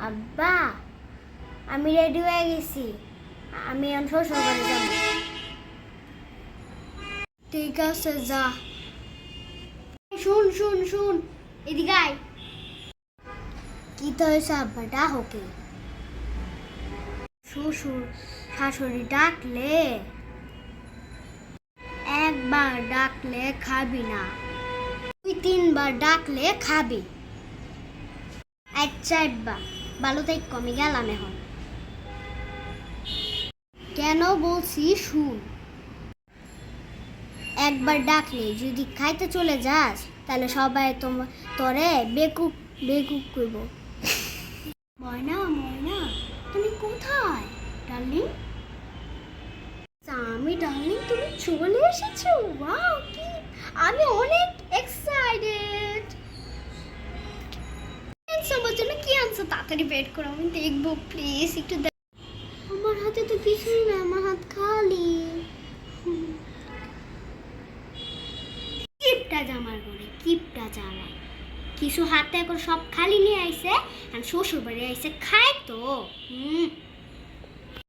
আব্বা, আমি রেডি হয়ে গেছি। আমি এখন শ্বশুর বাড়ি যাব। ঠিক আছে, যা। শুন শুন শুন, এদিকে আয়। কি তো হয়েছে আব্বা? ডাকে শ্বশুর শাশুড়ি ডাকলে একবার ডাকলে খাবি না, 2-3 বার ডাকলে খাবি। আচ্ছা আব্বা, ভালো তাই কমে গেলাম এখন। কেন বলছি শুন, একবার ডাকলে যদি খাইতে চলে যাস তাহলে সবাই তোরে বেকুব বেকুব করব। ময়না ময়না, তুমি কোথায় ডার্লিং? আমি ডার্লিং, তুমি চলে এসেছো। ওয়াও, কি আমি অনেক এক্সাইটেড। আমার জন্য কি আনছো? তাড়াতাড়ি বের করো, আমি দেখবো প্লিজ। একটু আমার হাতে তো কিছুই না, আমার হাত খালি। কিপটা জামার ঘরে কিপটা জামা, কিছু হাতে এখন সব খালি নিয়ে আইছে। আর শ্বশুর বাড়ি আইছে খায় তো।